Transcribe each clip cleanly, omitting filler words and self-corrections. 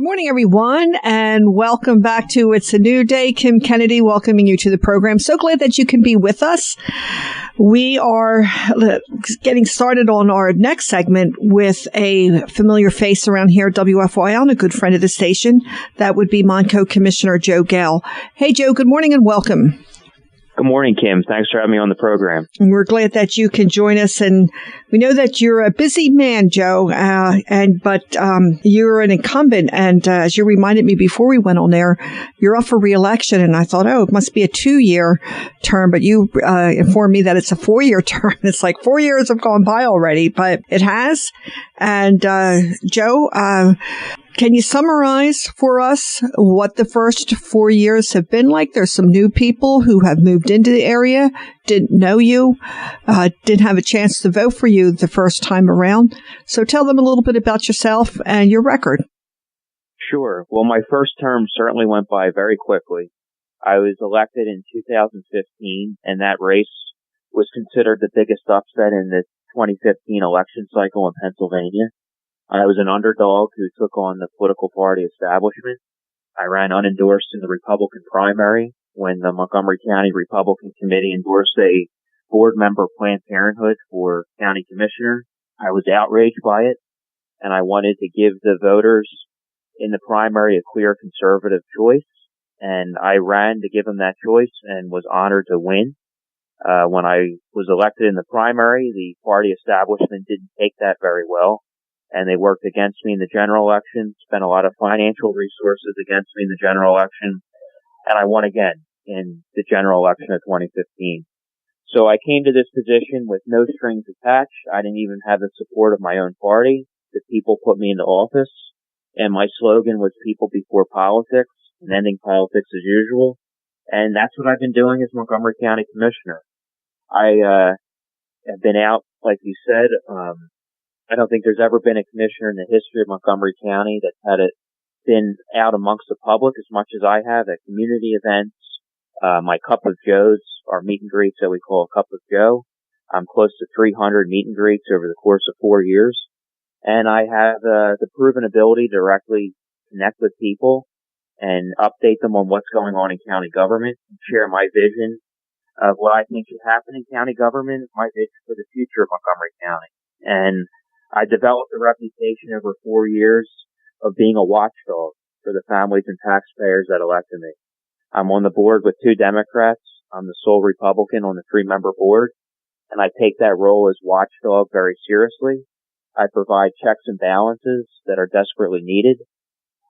Good morning, everyone, and welcome back to It's a New Day. Kim Kennedy welcoming you to the program. So glad that you can be with us. We are getting started on our next segment with a familiar face around here, WFYL, and a good friend of the station. That would be Monco Commissioner Joe Gale. Hey, Joe, good morning and welcome. Good morning, Kim. Thanks for having me on the program. And we're glad that you can join us. And we know that you're a busy man, Joe, but you're an incumbent. And as you reminded me before we went on there, you're up for re-election. And I thought, it must be a 2-year term. But you informed me that it's a 4-year term. It's like 4 years have gone by already, but it has. And Joe, can you summarize for us what the first 4 years have been like? There's some new people who have moved into the area, didn't know you, didn't have a chance to vote for you the first time around. So tell them a little bit about yourself and your record. Sure. Well, my first term certainly went by very quickly. I was elected in 2015, and that race was considered the biggest upset in the 2015 election cycle in Pennsylvania. I was an underdog who took on the political party establishment. I ran unendorsed in the Republican primary when the Montgomery County Republican Committee endorsed a board member Planned Parenthood for county commissioner. I was outraged by it, and I wanted to give the voters in the primary a clear conservative choice, and I ran to give them that choice and was honored to win. When I was elected in the primary, the party establishment didn't take that very well, and they worked against me in the general election, spent a lot of financial resources against me in the general election, and I won again in the general election of 2015. So I came to this position with no strings attached. I didn't even have the support of my own party. The people put me into office, and my slogan was people before politics and ending politics as usual. And that's what I've been doing as Montgomery County Commissioner. I have been out, like you said, I don't think there's ever been a commissioner in the history of Montgomery County that's had it been out amongst the public as much as I have at community events. My Cup of Joes, our meet and greets that we call a Cup of Joe. I'm close to 300 meet and greets over the course of 4 years. And I have the proven ability to directly connect with people and update them on what's going on in county government and share my vision of what I think should happen in county government, my vision for the future of Montgomery County. And I developed a reputation over 4 years of being a watchdog for the families and taxpayers that elected me. I'm on the board with 2 Democrats. I'm the sole Republican on the 3-member board, and I take that role as watchdog very seriously. I provide checks and balances that are desperately needed,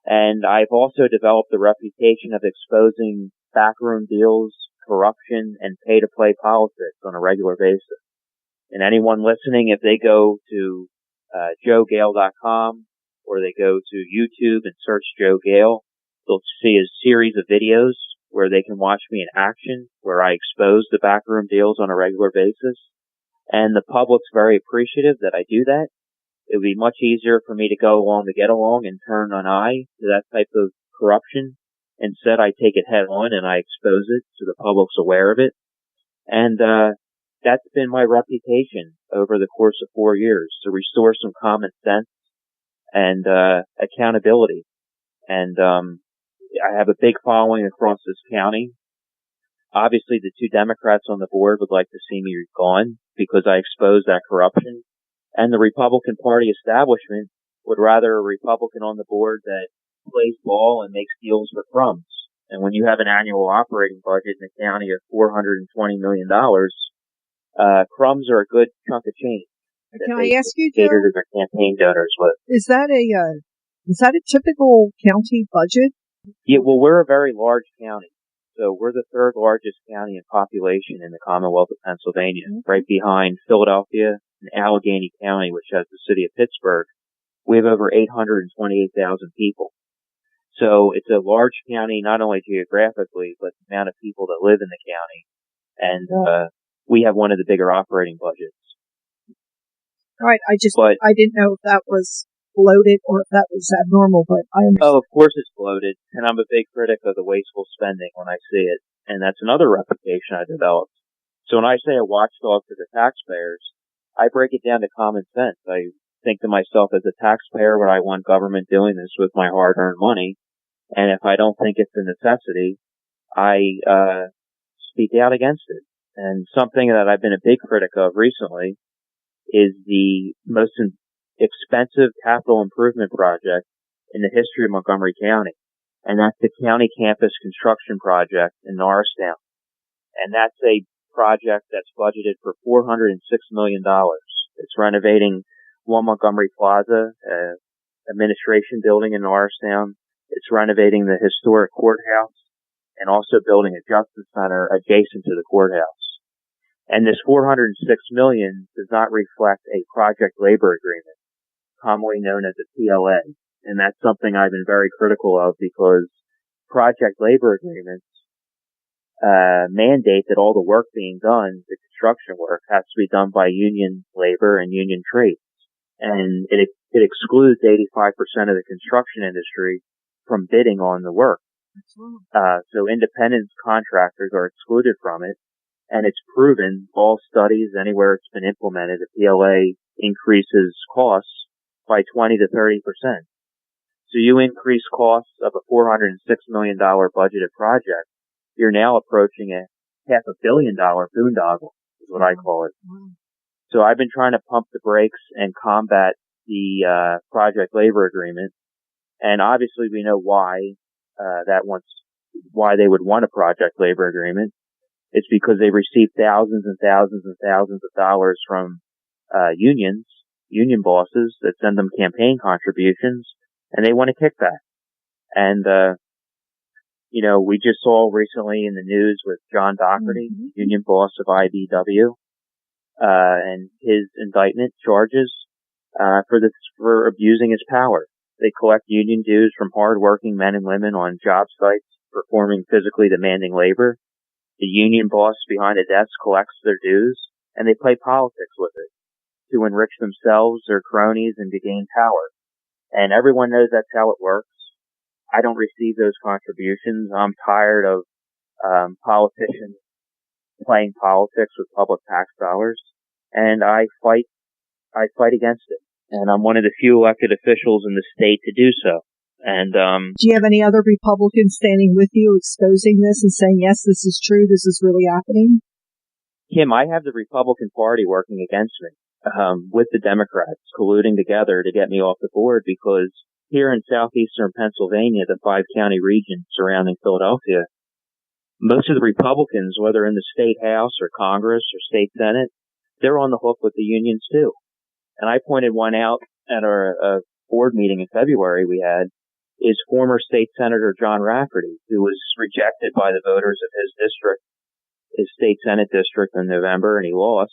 and I've also developed the reputation of exposing backroom deals, corruption, and pay-to-play politics on a regular basis. And anyone listening, if they go to joegale.com, or they go to YouTube and search Joe Gale, they'll see a series of videos where they can watch me in action, where I expose the backroom deals on a regular basis. And the public's very appreciative that I do that. It would be much easier for me to go along to get along and turn an eye to that type of corruption. Instead, I take it head on and I expose it so the public's aware of it. And that's been my reputation over the course of 4 years, to restore some common sense and accountability. And I have a big following across this county. Obviously, the 2 Democrats on the board would like to see me gone because I expose that corruption. And the Republican Party establishment would rather a Republican on the board that plays ball and makes deals for crumbs. And when you have an annual operating budget in the county of $420 million, crumbs are a good chunk of change. Can I ask you, Joe? Cater to their campaign donors with. Is that a typical county budget? Yeah, well, we're a very large county. So we're the 3rd largest county in population in the Commonwealth of Pennsylvania, right behind Philadelphia and Allegheny County, which has the city of Pittsburgh. We have over 828,000 people. So it's a large county, not only geographically, but the amount of people that live in the county. And we have one of the bigger operating budgets. All right. I didn't know if that was bloated or if that was abnormal, but I understand. Oh, of course it's bloated, and I'm a big critic of the wasteful spending when I see it, and that's another reputation I developed. So when I say a watchdog for the taxpayers, I break it down to common sense. I think to myself as a taxpayer, would I want government doing this with my hard-earned money? And if I don't think it's a necessity, I speak out against it. And something that I've been a big critic of recently is the most expensive capital improvement project in the history of Montgomery County. And that's the county campus construction project in Norristown. And that's a project that's budgeted for $406 million. It's renovating One Montgomery Plaza, administration building in Norristown. It's renovating the historic courthouse and also building a justice center adjacent to the courthouse. And this $406 million does not reflect a project labor agreement, commonly known as a PLA. And that's something I've been very critical of, because project labor agreements mandate that all the work being done, the construction work, has to be done by union labor and union trades. And it excludes 85% of the construction industry from bidding on the work. So independent contractors are excluded from it. And it's proven, all studies, anywhere it's been implemented, the PLA increases costs by 20 to 30%. So you increase costs of a $406 million budgeted project, you're now approaching a $500 million boondoggle, is what I call it. So I've been trying to pump the brakes and combat the project labor agreement. And obviously we know why why they would want a project labor agreement. It's because they receive thousands and thousands and thousands of dollars from union bosses that send them campaign contributions, and they want a kickback. And we just saw recently in the news with John Doherty, union boss of IBW, and his indictment charges for abusing his power. They collect union dues from hardworking men and women on job sites performing physically demanding labor. The union boss behind the desk collects their dues, and they play politics with it to enrich themselves, their cronies, and to gain power. And everyone knows that's how it works. I don't receive those contributions. I'm tired of politicians playing politics with public tax dollars, and I fight against it. And I'm one of the few elected officials in the state to do so. And do you have any other Republicans standing with you exposing this and saying, yes, this is true, this is really happening? Kim, I have the Republican Party working against me, with the Democrats colluding together to get me off the board, because here in southeastern Pennsylvania, the 5-county region surrounding Philadelphia, most of the Republicans, whether in the state house or Congress or state Senate, they're on the hook with the unions too. And I pointed one out at our board meeting in February we had, is former state senator John Rafferty, who was rejected by the voters of his district, his state Senate district in November, and he lost.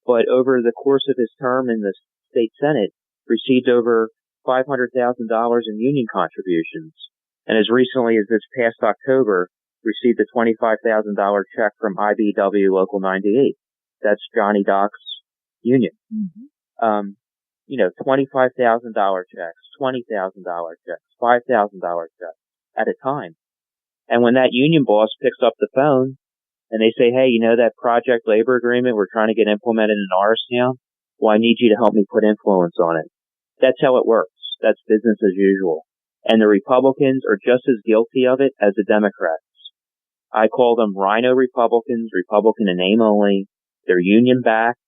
But over the course of his term in the state Senate, received over $500,000 in union contributions. And as recently as this past October, received a $25,000 check from IBW Local 98. That's Johnny Doc's union. $25,000 checks, $20,000 checks, $5,000 checks at a time. And when that union boss picks up the phone and they say, hey, that project labor agreement we're trying to get implemented in Norristown? Well, I need you to help me put influence on it. That's how it works. That's business as usual. And the Republicans are just as guilty of it as the Democrats. I call them rhino Republicans, Republican in name only. They're union backed.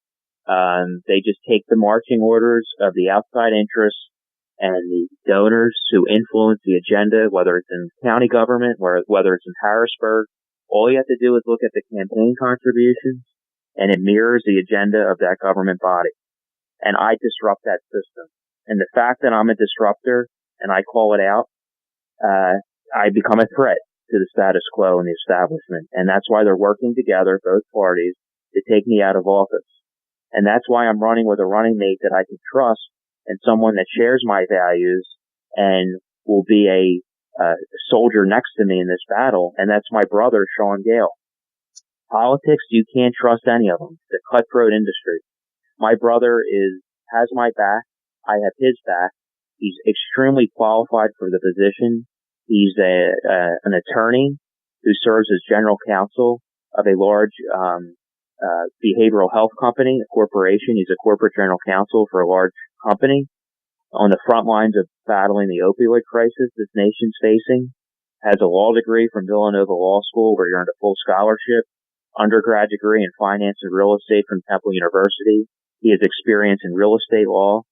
They just take the marching orders of the outside interests and the donors who influence the agenda, whether it's in county government, whether it's in Harrisburg. All you have to do is look at the campaign contributions, and it mirrors the agenda of that government body. And I disrupt that system. And the fact that I'm a disruptor and I call it out, I become a threat to the status quo and the establishment. And that's why they're working together, both parties, to take me out of office. And that's why I'm running with a running mate that I can trust and someone that shares my values and will be a soldier next to me in this battle. And that's my brother, Sean Gale. Politics, you can't trust any of them. It's a cutthroat industry. My brother has my back. I have his back. He's extremely qualified for the position. He's an attorney who serves as general counsel of a large behavioral health company, a corporation. He's a corporate general counsel for a large company on the front lines of battling the opioid crisis this nation's facing, has a law degree from Villanova Law School where he earned a full scholarship, undergrad degree in finance and real estate from Temple University. He has experience in real estate law,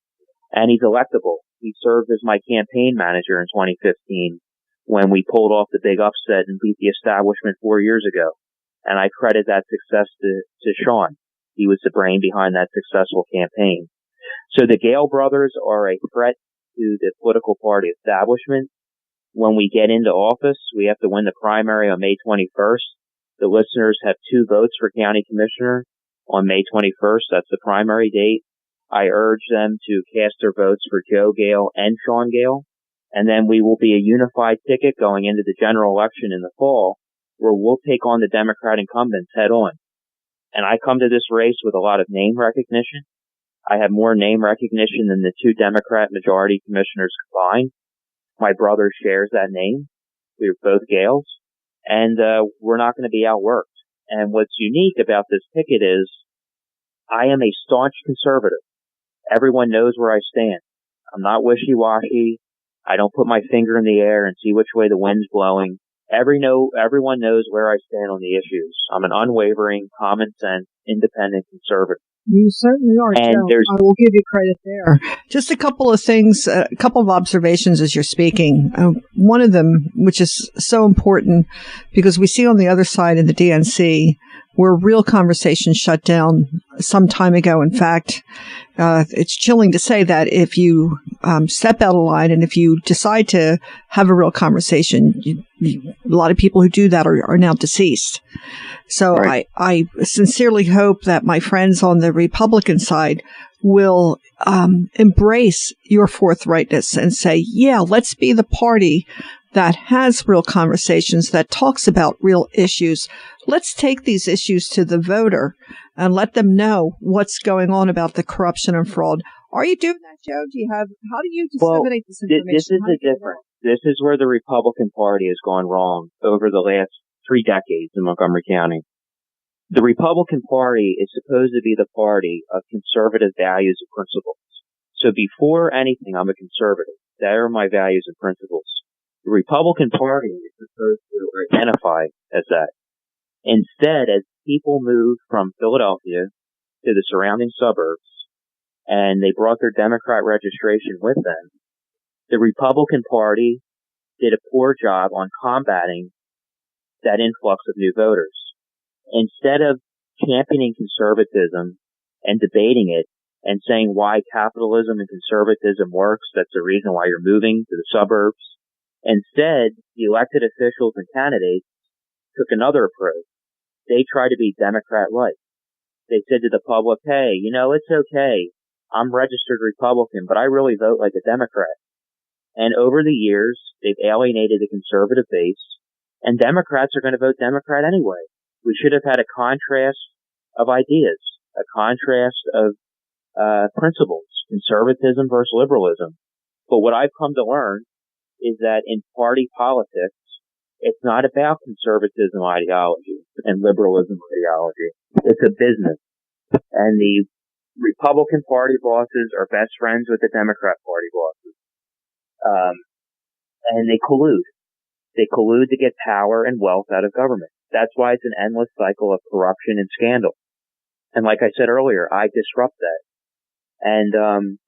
and he's electable. He served as my campaign manager in 2015 when we pulled off the big upset and beat the establishment 4 years ago. And I credit that success to Sean. He was the brain behind that successful campaign. So the Gale brothers are a threat to the political party establishment. When we get into office, we have to win the primary on May 21st. The listeners have 2 votes for county commissioner on May 21st. That's the primary date. I urge them to cast their votes for Joe Gale and Sean Gale. And then we will be a unified ticket going into the general election in the fall, where we'll take on the Democrat incumbents head on. And I come to this race with a lot of name recognition. I have more name recognition than the 2 Democrat majority commissioners combined. My brother shares that name. We're both Gales. And we're not going to be outworked. And what's unique about this ticket is I am a staunch conservative. Everyone knows where I stand. I'm not wishy-washy. I don't put my finger in the air and see which way the wind's blowing. Everyone knows where I stand on the issues. I'm an unwavering, common sense, independent conservative. You certainly are, and Joe. I will give you credit there. Just a couple of things, a couple of observations as you're speaking. One of them, which is so important, because we see on the other side in the DNC where real conversations shut down some time ago. In fact, it's chilling to say that if you step out of line and if you decide to have a real conversation, a lot of people who do that are now deceased. So right. I sincerely hope that my friends on the Republican side will embrace your forthrightness and say, yeah, let's be the party that has real conversations, that talks about real issues. Let's take these issues to the voter and let them know what's going on about the corruption and fraud. Are you doing that, Joe? How do you disseminate this information? This is the difference. This is where the Republican Party has gone wrong over the last 3 decades in Montgomery County. The Republican Party is supposed to be the party of conservative values and principles. So before anything, I'm a conservative. That are my values and principles. The Republican Party is supposed to identify as that. Instead, as people moved from Philadelphia to the surrounding suburbs, and they brought their Democrat registration with them, the Republican Party did a poor job on combating that influx of new voters. Instead of championing conservatism and debating it and saying why capitalism and conservatism works, that's the reason why you're moving to the suburbs, instead, the elected officials and candidates took another approach. They tried to be Democrat-like. They said to the public, hey, it's okay. I'm registered Republican, but I really vote like a Democrat. And over the years, they've alienated the conservative base, and Democrats are going to vote Democrat anyway. We should have had a contrast of ideas, a contrast of principles, conservatism versus liberalism. But what I've come to learn is that in party politics, it's not about conservatism ideology and liberalism ideology. It's a business. And the Republican Party bosses are best friends with the Democrat Party bosses. And they collude. They collude to get power and wealth out of government. That's why it's an endless cycle of corruption and scandal. And like I said earlier, I disrupt that. And,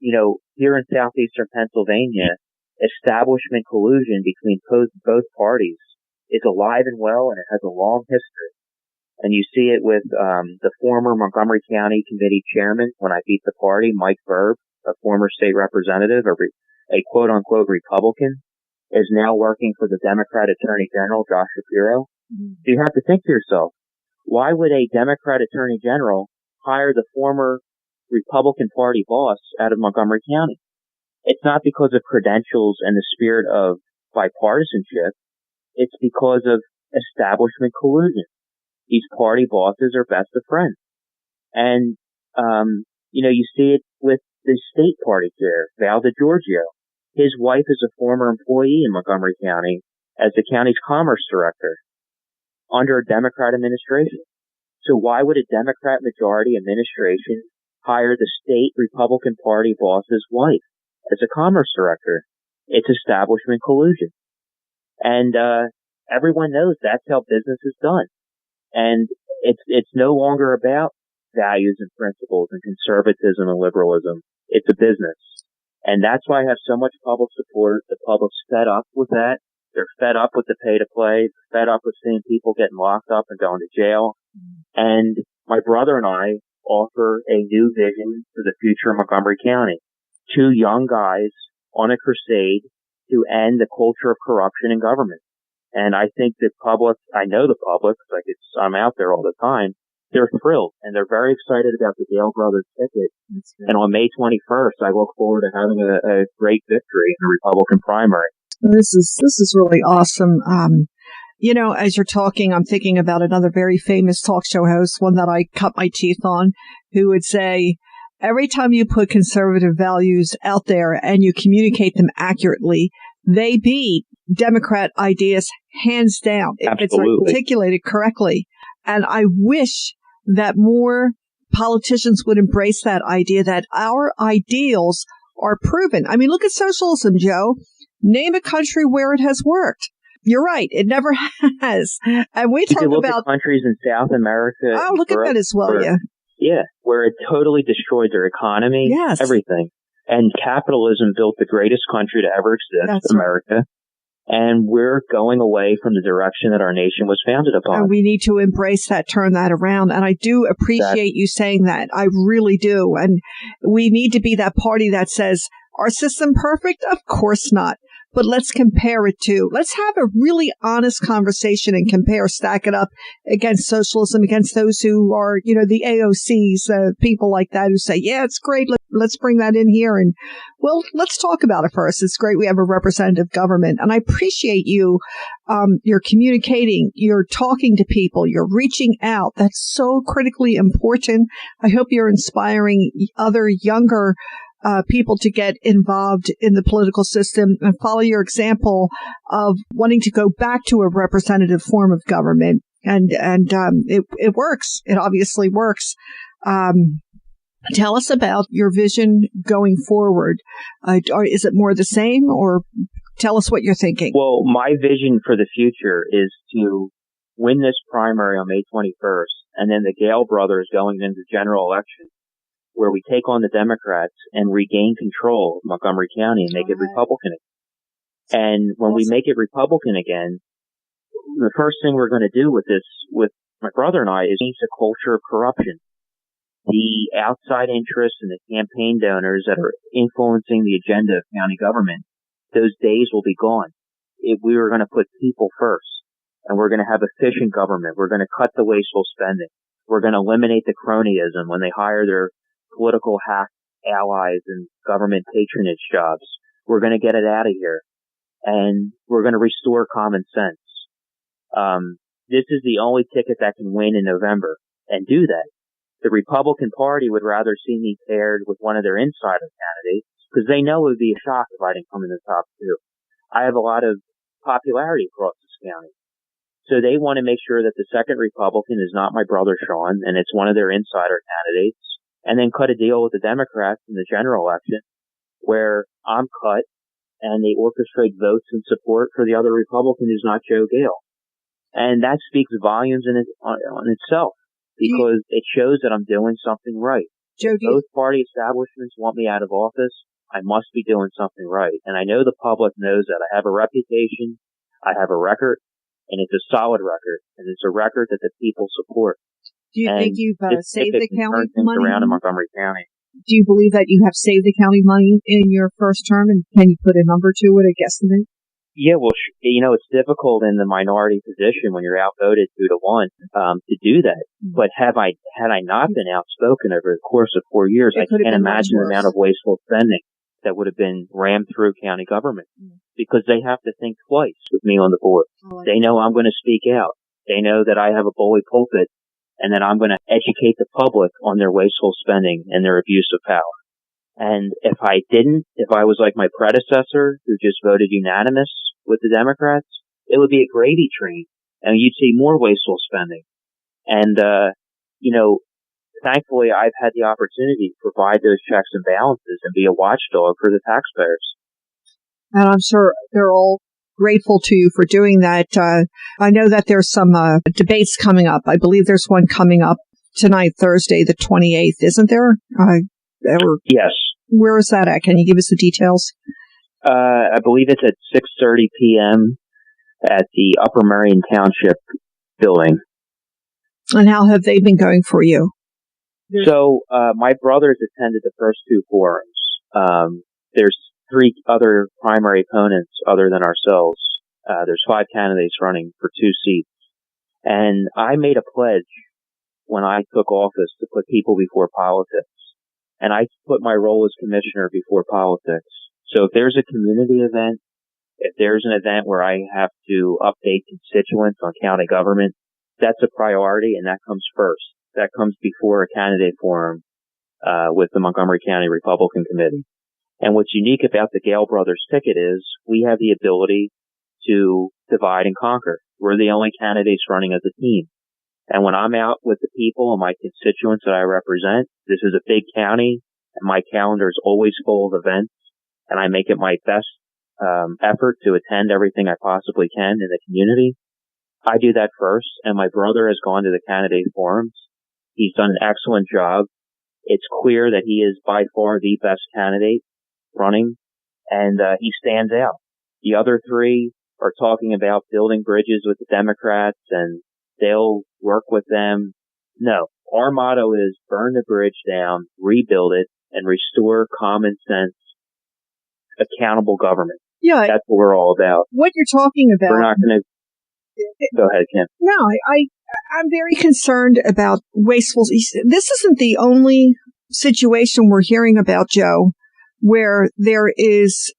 here in southeastern Pennsylvania, establishment collusion between both parties is alive and well, and it has a long history. And you see it with the former Montgomery County Committee chairman, when I beat the party, Mike Verb, a former state representative, a quote-unquote Republican, is now working for the Democrat Attorney General, Josh Shapiro. Mm-hmm. So you have to think to yourself, why would a Democrat Attorney General hire the former Republican Party boss out of Montgomery County? It's not because of credentials and the spirit of bipartisanship. It's because of establishment collusion. These party bosses are best of friends. And, you see it with the state party chair, Val DeGiorgio. His wife is a former employee in Montgomery County as the county's commerce director under a Democrat administration. So why would a Democrat majority administration hired the state Republican Party boss's wife as a commerce director. It's establishment collusion. And everyone knows that's how business is done. And it's no longer about values and principles and conservatism and liberalism. It's a business. And that's why I have so much public support. The public's fed up with that. They're fed up with the pay to play, fed up with seeing people getting locked up and going to jail. And my brother and I offer a new vision for the future of Montgomery County. Two young guys on a crusade to end the culture of corruption in government. And I think the public, I know the public, like I'm out there all the time, they're thrilled and they're very excited about the Gale brothers ticket. And on May 21st, I look forward to having a great victory in the Republican primary. This is really awesome. As you're talking, I'm thinking about another very famous talk show host, one that I cut my teeth on, who would say, every time you put conservative values out there and you communicate them accurately, they beat Democrat ideas hands down. If it's articulated correctly. And I wish that more politicians would embrace that idea that our ideals are proven. I mean, look at socialism, Joe. Name a country where it has worked. You're right. It never has. And we talk about countries in South America. Oh, look at Venezuela. Yeah, where it totally destroyed their economy, yes. Everything. And capitalism built the greatest country to ever exist, That's America. Right. And we're going away from the direction that our nation was founded upon. And we need to embrace that, turn that around. And I do appreciate you saying that. I really do. And we need to be that party that says, our system perfect? Of course not. But let's compare it to, let's have a really honest conversation and stack it up against socialism, against those who are, the AOCs, people like that who say, yeah, it's great. Let's bring that in here. And well, let's talk about it first. It's great. We have a representative government and I appreciate you. You're communicating, you're talking to people, you're reaching out. That's so critically important. I hope you're inspiring other younger people to get involved in the political system and follow your example of wanting to go back to a representative form of government. And it works. It obviously works. Tell us about your vision going forward. Is it more the same, or tell us what you're thinking? Well, my vision for the future is to win this primary on May 21st, and then the Gale brothers going into general election, where we take on the Democrats and regain control of Montgomery County and make it Republican again. And when we make it Republican again, the first thing we're going to do with my brother and I, is change the culture of corruption. The outside interests and the campaign donors that are influencing the agenda of county government, those days will be gone. We are going to put people first, and we're going to have efficient government. We're going to cut the wasteful spending. We're going to eliminate the cronyism when they hire their political hack allies and government patronage jobs. We're going to get it out of here, and we're going to restore common sense. This is the only ticket that can win in November and do that. The Republican Party would rather see me paired with one of their insider candidates because they know it would be a shock if I didn't come in the top two. I have a lot of popularity across this county. So they want to make sure that the second Republican is not my brother Sean, and it's one of their insider candidates, and then cut a deal with the Democrats in the general election where I'm cut and they orchestrate votes in support for the other Republican who's not Joe Gale. And that speaks volumes on itself, because it shows that I'm doing something right. Joe, both party establishments want me out of office, I must be doing something right. And I know the public knows that. I have a reputation, I have a record, and it's a solid record, and it's a record that the people support. Do you think you've saved the county money? Around in Montgomery County. Do you believe that you have saved the county money in your first term, and can you put a number to it, a guesstimate? Yeah, well, it's difficult in the minority position when you're outvoted 2-1 to do that. But had I not been outspoken over the course of 4 years, I can't imagine the amount of wasteful spending that would have been rammed through county government, because they have to think twice with me on the board. They know I'm going to speak out. They know that I have a bully pulpit, and that I'm going to educate the public on their wasteful spending and their abuse of power. And if I was like my predecessor who just voted unanimous with the Democrats, it would be a gravy train, and you'd see more wasteful spending. And, thankfully, I've had the opportunity to provide those checks and balances and be a watchdog for the taxpayers. And I'm sure they're all grateful to you for doing that. I know that there's some debates coming up. I believe there's one coming up tonight, Thursday, the 28th, isn't there? Yes. Where is that at? Can you give us the details? I believe it's at 6:30 p.m. at the Upper Merion Township building. And how have they been going for you? So, my brothers attended the first two forums. There's 3 other primary opponents other than ourselves. There's 5 candidates running for 2 seats. And I made a pledge when I took office to put people before politics. And I put my role as commissioner before politics. So if there's a community event, if there's an event where I have to update constituents on county government, that's a priority, and that comes first. That comes before a candidate forum with the Montgomery County Republican Committee. And what's unique about the Gale Brothers ticket is we have the ability to divide and conquer. We're the only candidates running as a team. And when I'm out with the people and my constituents that I represent, this is a big county, and my calendar is always full of events, and I make it my best effort to attend everything I possibly can in the community. I do that first, and my brother has gone to the candidate forums. He's done an excellent job. It's clear that he is by far the best candidate running, and he stands out. The other 3 are talking about building bridges with the Democrats, and they'll work with them. No, our motto is burn the bridge down, rebuild it, and restore common sense, accountable government. Yeah, that's what we're all about. What you're talking about. We're not going to. Go ahead, Kim. No, I'm very concerned about wasteful. This isn't the only situation we're hearing about, Joe, where there is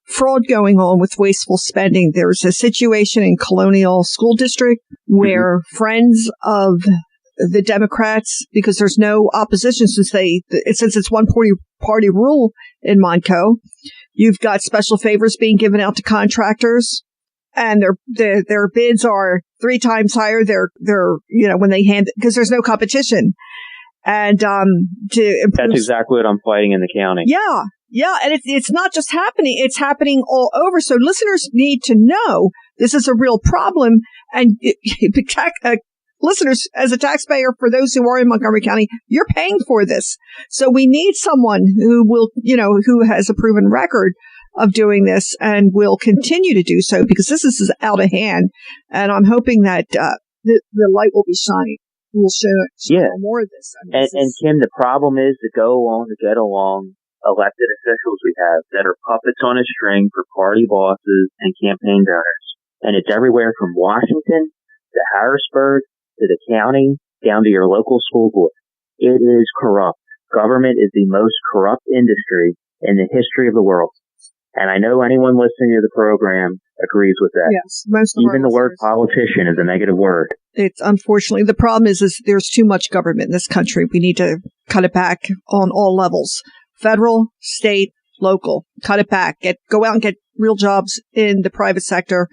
fraud going on with wasteful spending. There's a situation in Colonial School District where friends of the Democrats, because there's no opposition since it's one party rule in Montco, you've got special favors being given out to contractors, and their bids are 3 times higher. They're when they hand, because there's no competition. And that's exactly what I'm fighting in the county. Yeah, and it's not just happening; it's happening all over. So listeners need to know this is a real problem. And listeners, as a taxpayer, for those who are in Montgomery County, you're paying for this. So we need someone who will, who has a proven record of doing this and will continue to do so, because this is out of hand. And I'm hoping that the light will be shining. We'll show more of this. And Kim, the problem is to go along, to get along, elected officials we have that are puppets on a string for party bosses and campaign donors. And it's everywhere from Washington to Harrisburg to the county down to your local school board. It is corrupt. Government is the most corrupt industry in the history of the world. And I know anyone listening to the program agrees with that. Yes, most of even the word politician is a negative word. It's unfortunately, the problem is there's too much government in this country. We need to cut it back on all levels. Federal, state, local. Cut it back. Go out and get real jobs in the private sector,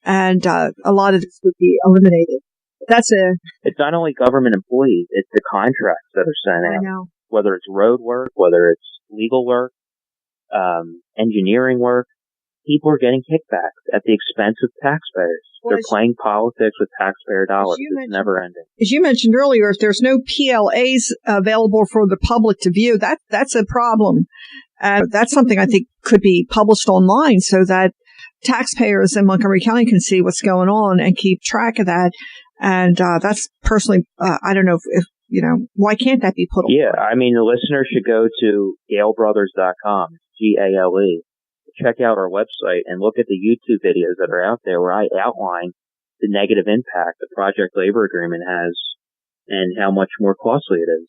and a lot of this would be eliminated. It's not only government employees, it's the contracts that are sent out. I know. Whether it's road work, whether it's legal work, engineering work, people are getting kickbacks at the expense of taxpayers. They're playing politics with taxpayer dollars. It's never ending. As you mentioned earlier, if there's no PLAs available for the public to view, that's a problem. That's something I think could be published online so that taxpayers in Montgomery County can see what's going on and keep track of that. And that's personally, I don't know if why can't that be put on? Yeah, I mean, the listener should go to galebrothers.com, GALE. Check out our website and look at the YouTube videos that are out there where I outline the negative impact the project labor agreement has and how much more costly it is.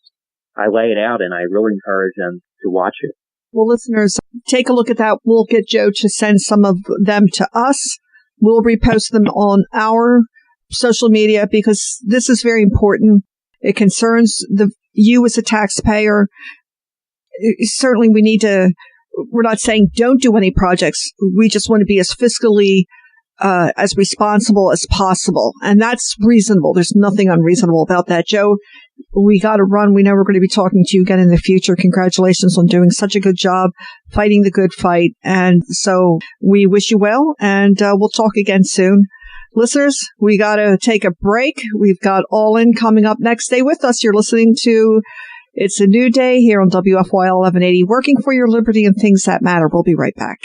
I lay it out, and I really encourage them to watch it. Well, listeners, take a look at that. We'll get Joe to send some of them to us. We'll repost them on our social media because this is very important. It concerns you as a taxpayer. Certainly, we're not saying don't do any projects. We just want to be as fiscally as responsible as possible. And that's reasonable. There's nothing unreasonable about that. Joe, we got to run. We know we're going to be talking to you again in the future. Congratulations on doing such a good job fighting the good fight. And so we wish you well, and we'll talk again soon. Listeners, we got to take a break. We've got All In coming up next. Stay with us. You're listening to It's a New Day here on WFYL 1180, working for your liberty and things that matter. We'll be right back.